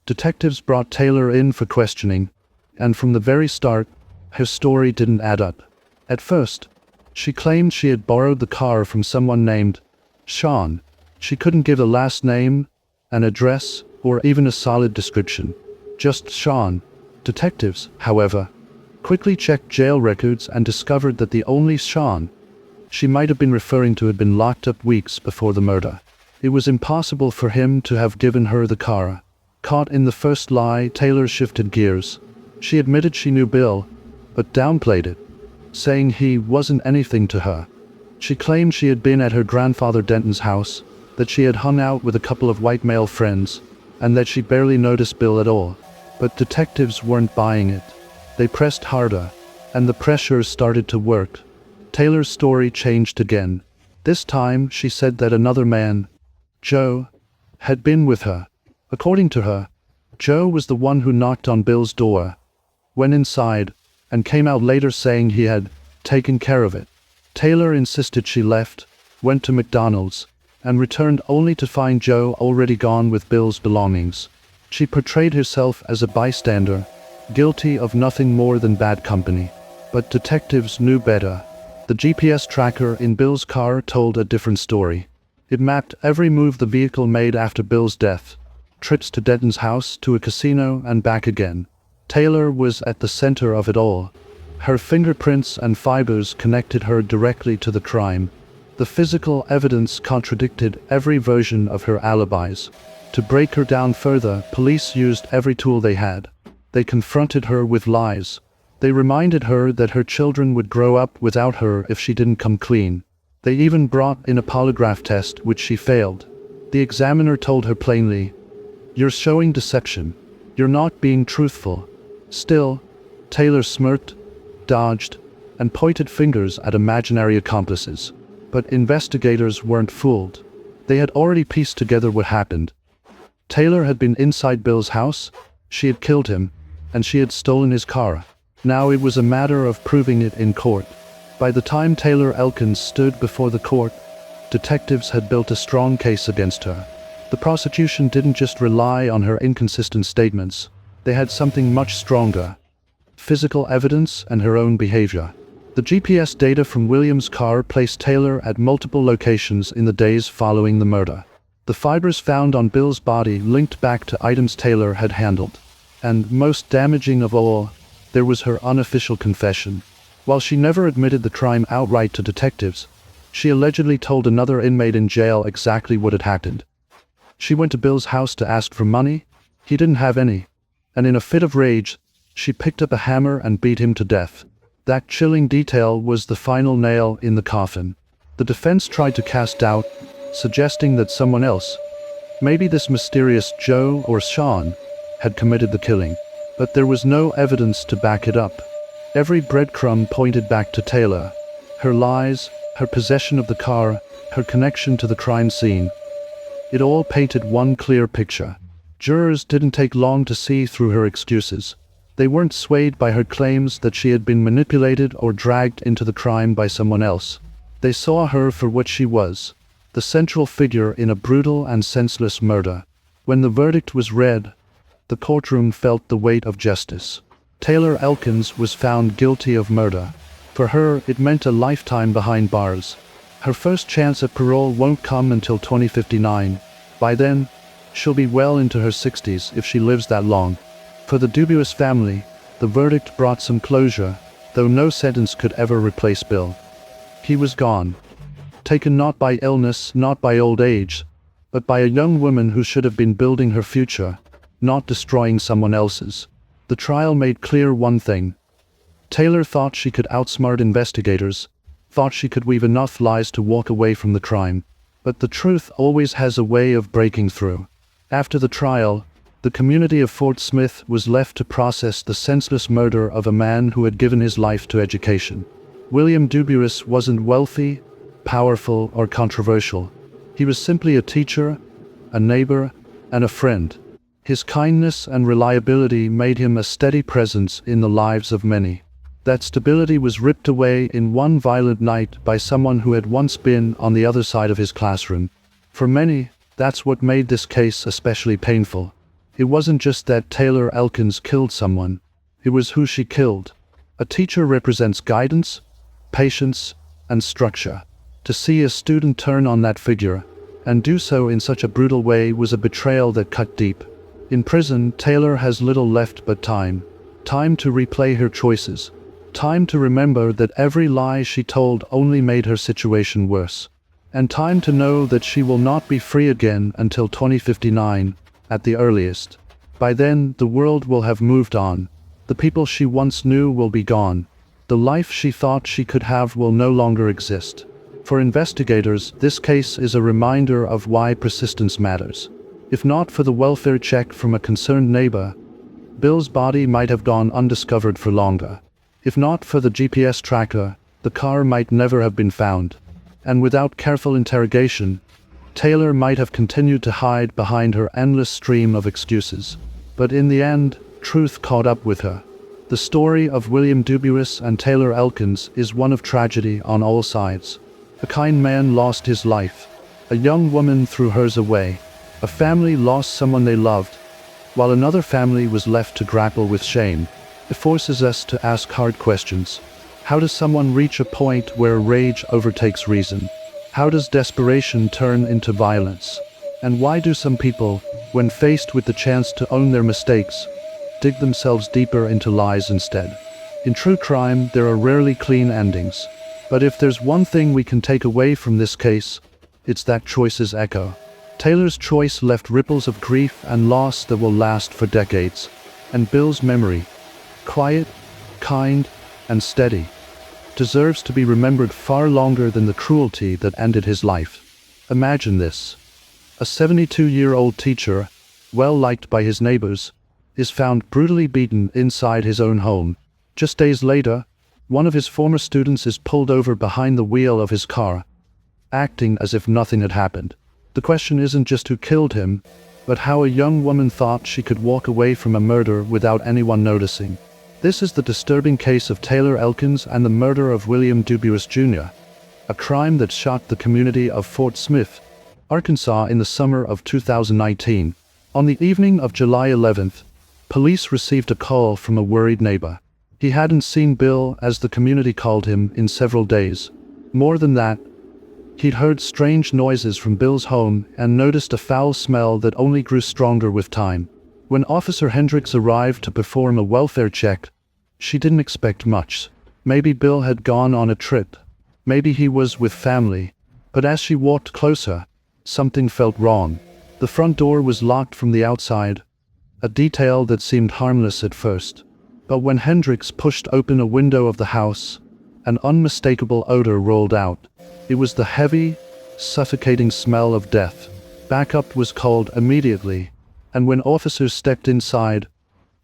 Detectives brought Taylor in for questioning, and from the very start, her story didn't add up. At first, she claimed she had borrowed the car from someone named Sean. She couldn't give a last name, an address, or even a solid description. Just Sean. Detectives, however, quickly checked jail records and discovered that the only Sean she might have been referring to had been locked up weeks before the murder. It was impossible for him to have given her the car. Caught in the first lie, Taylor shifted gears. She admitted she knew Bill, but downplayed it, saying he wasn't anything to her. She claimed she had been at her grandfather Denton's house, that she had hung out with a couple of white male friends, and that she barely noticed Bill at all. But detectives weren't buying it. They pressed harder, and the pressure started to work. Taylor's story changed again. This time, she said that another man, Joe, had been with her. According to her, Joe was the one who knocked on Bill's door, went inside, and came out later saying he had taken care of it. Taylor insisted she left, went to McDonald's, and returned only to find Joe already gone with Bill's belongings. She portrayed herself as a bystander, guilty of nothing more than bad company. But detectives knew better. The GPS tracker in Bill's car told a different story. It mapped every move the vehicle made after Bill's death, trips to Denton's house, to a casino, and back again. Taylor was at the center of it all. Her fingerprints and fibers connected her directly to the crime. The physical evidence contradicted every version of her alibis. To break her down further, police used every tool they had. They confronted her with lies. They reminded her that her children would grow up without her if she didn't come clean. They even brought in a polygraph test, which she failed. The examiner told her plainly, "You're showing deception. You're not being truthful." Still, Taylor smirked, dodged, and pointed fingers at imaginary accomplices. But investigators weren't fooled. They had already pieced together what happened. Taylor had been inside Bill's house, she had killed him, and she had stolen his car. Now it was a matter of proving it in court. By the time Taylor Elkins stood before the court, detectives had built a strong case against her. The prosecution didn't just rely on her inconsistent statements. They had something much stronger: physical evidence and her own behavior. The GPS data from William's car placed Taylor at multiple locations in the days following the murder. The fibers found on Bill's body linked back to items Taylor had handled. And, most damaging of all, there was her unofficial confession. While she never admitted the crime outright to detectives, she allegedly told another inmate in jail exactly what had happened. She went to Bill's house to ask for money. He didn't have any. And in a fit of rage, she picked up a hammer and beat him to death. That chilling detail was the final nail in the coffin. The defense tried to cast doubt, suggesting that someone else, maybe this mysterious Joe or Sean, had committed the killing. But there was no evidence to back it up. Every breadcrumb pointed back to Taylor. Her lies, her possession of the car, her connection to the crime scene. It all painted one clear picture. Jurors didn't take long to see through her excuses. They weren't swayed by her claims that she had been manipulated or dragged into the crime by someone else. They saw her for what she was, the central figure in a brutal and senseless murder. When the verdict was read, the courtroom felt the weight of justice. Taylor Elkins was found guilty of murder. For her, it meant a lifetime behind bars. Her first chance at parole won't come until 2059. By then, she'll be well into her 60s if she lives that long. For the dubious family, the verdict brought some closure, though no sentence could ever replace Bill. He was gone. Taken not by illness, not by old age, but by a young woman who should have been building her future, not destroying someone else's. The trial made clear one thing. Taylor thought she could outsmart investigators, thought she could weave enough lies to walk away from the crime. But the truth always has a way of breaking through. After the trial, the community of Fort Smith was left to process the senseless murder of a man who had given his life to education. William Duburis wasn't wealthy, powerful, or controversial. He was simply a teacher, a neighbor, and a friend. His kindness and reliability made him a steady presence in the lives of many. That stability was ripped away in one violent night by someone who had once been on the other side of his classroom. For many, that's what made this case especially painful. It wasn't just that Taylor Elkins killed someone, it was who she killed. A teacher represents guidance, patience, and structure. To see a student turn on that figure, and do so in such a brutal way, was a betrayal that cut deep. In prison, Taylor has little left but time. Time to replay her choices. Time to remember that every lie she told only made her situation worse. And time to know that she will not be free again until 2059, at the earliest. By then, the world will have moved on. The people she once knew will be gone. The life she thought she could have will no longer exist. For investigators, this case is a reminder of why persistence matters. If not for the welfare check from a concerned neighbor, Bill's body might have gone undiscovered for longer. If not for the GPS tracker, the car might never have been found. And without careful interrogation, Taylor might have continued to hide behind her endless stream of excuses. But in the end, truth caught up with her. The story of William Dubious and Taylor Elkins is one of tragedy on all sides. A kind man lost his life. A young woman threw hers away. A family lost someone they loved, while another family was left to grapple with shame. It forces us to ask hard questions. How does someone reach a point where rage overtakes reason? How does desperation turn into violence? And why do some people, when faced with the chance to own their mistakes, dig themselves deeper into lies instead? In true crime, there are rarely clean endings. But if there's one thing we can take away from this case, it's that choices echo. Taylor's choice left ripples of grief and loss that will last for decades. And Bill's memory, quiet, kind, and steady, deserves to be remembered far longer than the cruelty that ended his life. Imagine this. A 72-year-old teacher, well liked by his neighbors, is found brutally beaten inside his own home. Just days later, one of his former students is pulled over behind the wheel of his car, acting as if nothing had happened. The question isn't just who killed him, but how a young woman thought she could walk away from a murder without anyone noticing. This is the disturbing case of Taylor Elkins and the murder of William Dubious Jr., a crime that shocked the community of Fort Smith, Arkansas in the summer of 2019. On the evening of July 11th, police received a call from a worried neighbor. He hadn't seen Bill, as the community called him, in several days. More than that, he'd heard strange noises from Bill's home and noticed a foul smell that only grew stronger with time. When Officer Hendricks arrived to perform a welfare check, she didn't expect much. Maybe Bill had gone on a trip. Maybe he was with family. But as she walked closer, something felt wrong. The front door was locked from the outside, a detail that seemed harmless at first. But when Hendricks pushed open a window of the house, an unmistakable odor rolled out. It was the heavy, suffocating smell of death. Backup was called immediately, and when officers stepped inside,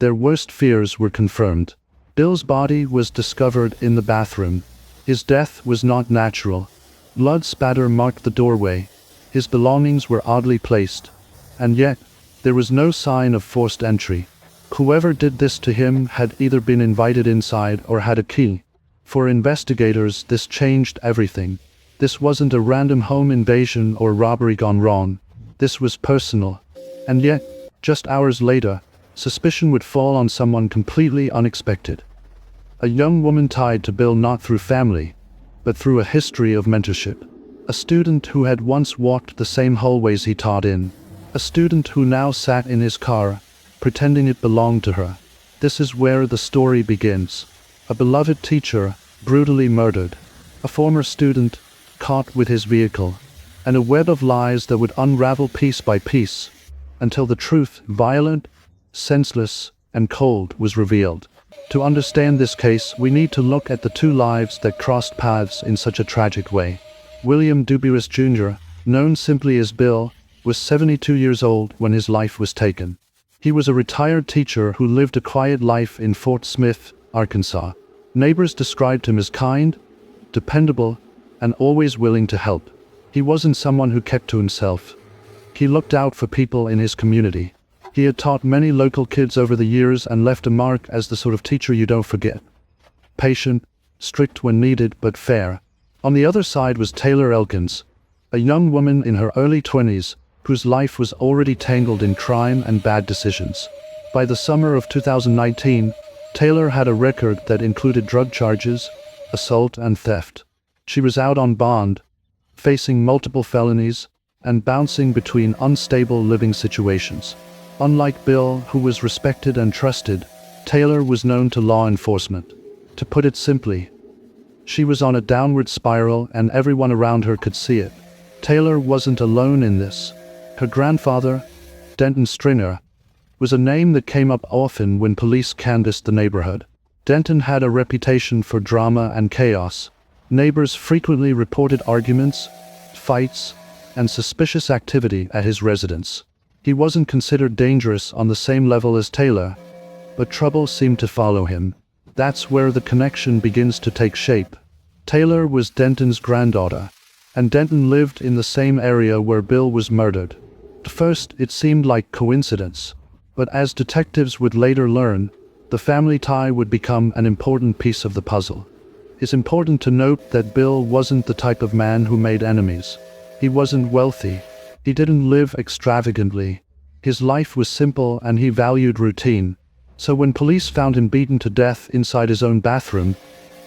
their worst fears were confirmed. Bill's body was discovered in the bathroom. His death was not natural. Blood spatter marked the doorway. His belongings were oddly placed, and yet there was no sign of forced entry. Whoever did this to him had either been invited inside or had a key. For investigators, this changed everything. This wasn't a random home invasion or robbery gone wrong. This was personal. And yet, just hours later, suspicion would fall on someone completely unexpected. A young woman tied to Bill not through family, but through a history of mentorship. A student who had once walked the same hallways he taught in. A student who now sat in his car, pretending it belonged to her. This is where the story begins. A beloved teacher, brutally murdered. A former student, caught with his vehicle. And a web of lies that would unravel piece by piece, until the truth, violent, senseless, and cold, was revealed. To understand this case, we need to look at the two lives that crossed paths in such a tragic way. William Dubious Jr., known simply as Bill, was 72 years old when his life was taken. He was a retired teacher who lived a quiet life in Fort Smith, Arkansas. Neighbors described him as kind, dependable, and always willing to help. He wasn't someone who kept to himself. He looked out for people in his community. He had taught many local kids over the years and left a mark as the sort of teacher you don't forget. Patient, strict when needed, but fair. On the other side was Taylor Elkins, a young woman in her early 20s, whose life was already tangled in crime and bad decisions. By the summer of 2019, Taylor had a record that included drug charges, assault and theft. She was out on bond, facing multiple felonies, and bouncing between unstable living situations. Unlike Bill, who was respected and trusted, Taylor was known to law enforcement. To put it simply, she was on a downward spiral and everyone around her could see it. Taylor wasn't alone in this. Her grandfather, Denton Stringer, was a name that came up often when police canvassed the neighborhood. Denton had a reputation for drama and chaos. Neighbors frequently reported arguments, fights, and suspicious activity at his residence. He wasn't considered dangerous on the same level as Taylor, but trouble seemed to follow him. That's where the connection begins to take shape. Taylor was Denton's granddaughter, and Denton lived in the same area where Bill was murdered. At first, it seemed like coincidence, but as detectives would later learn, the family tie would become an important piece of the puzzle. It's important to note that Bill wasn't the type of man who made enemies. He wasn't wealthy. He didn't live extravagantly. His life was simple and he valued routine. So when police found him beaten to death inside his own bathroom,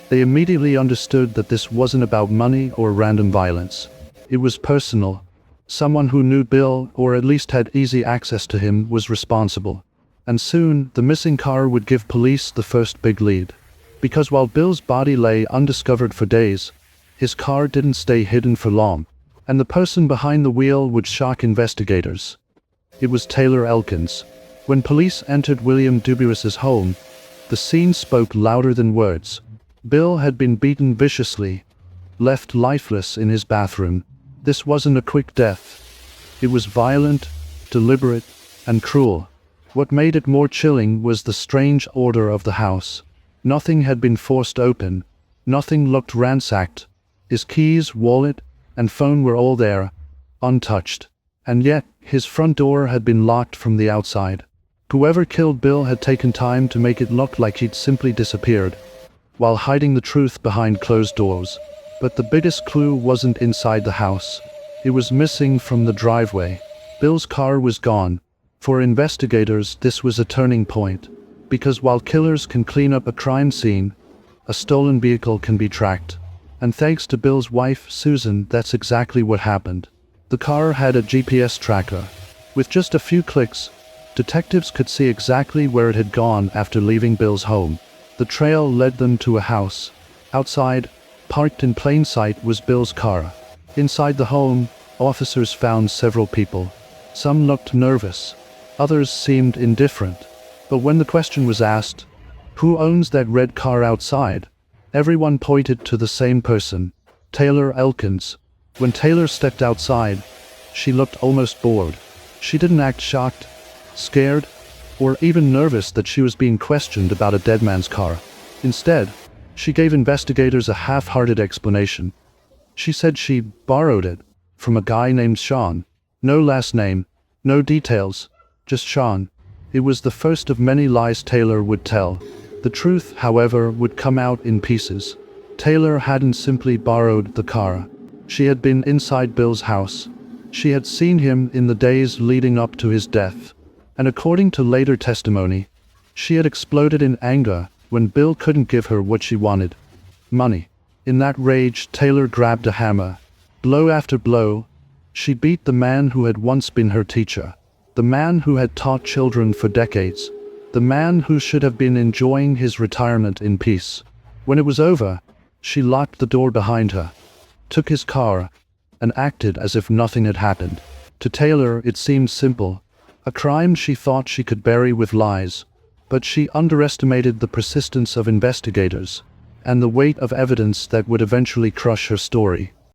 they immediately understood that this wasn't about money or random violence. It was personal. Someone who knew Bill, or at least had easy access to him, was responsible. And soon, the missing car would give police the first big lead. Because while Bill's body lay undiscovered for days, his car didn't stay hidden for long. And the person behind the wheel would shock investigators. It was Taylor Elkins. When police entered William Dubuis's home, the scene spoke louder than words. Bill had been beaten viciously, left lifeless in his bathroom. This wasn't a quick death. It was violent, deliberate, and cruel. What made it more chilling was the strange order of the house. Nothing had been forced open. Nothing looked ransacked. His keys, wallet, and phone were all there, untouched. And yet, his front door had been locked from the outside. Whoever killed Bill had taken time to make it look like he'd simply disappeared, while hiding the truth behind closed doors. But the biggest clue wasn't inside the house. It was missing from the driveway. Bill's car was gone. For investigators, this was a turning point, because while killers can clean up a crime scene, a stolen vehicle can be tracked. And thanks to Bill's wife, Susan, that's exactly what happened. The car had a GPS tracker. With just a few clicks, detectives could see exactly where it had gone after leaving Bill's home. The trail led them to a house. Outside, parked in plain sight, was Bill's car. Inside the home, officers found several people. Some looked nervous. Others seemed indifferent. But when the question was asked, "Who owns that red car outside?" everyone pointed to the same person, Taylor Elkins. When Taylor stepped outside, she looked almost bored. She didn't act shocked, scared, or even nervous that she was being questioned about a dead man's car. Instead, she gave investigators a half-hearted explanation. She said she borrowed it from a guy named Sean. No last name, no details, just Sean. It was the first of many lies Taylor would tell. The truth, however, would come out in pieces. Taylor hadn't simply borrowed the car. She had been inside Bill's house. She had seen him in the days leading up to his death. And according to later testimony, she had exploded in anger when Bill couldn't give her what she wanted: money. In that rage, Taylor grabbed a hammer. Blow after blow, she beat the man who had once been her teacher, the man who had taught children for decades, the man who should have been enjoying his retirement in peace. When it was over, she locked the door behind her, took his car, and acted as if nothing had happened. To Taylor, it seemed simple. A crime she thought she could bury with lies, but she underestimated the persistence of investigators and the weight of evidence that would eventually crush her story.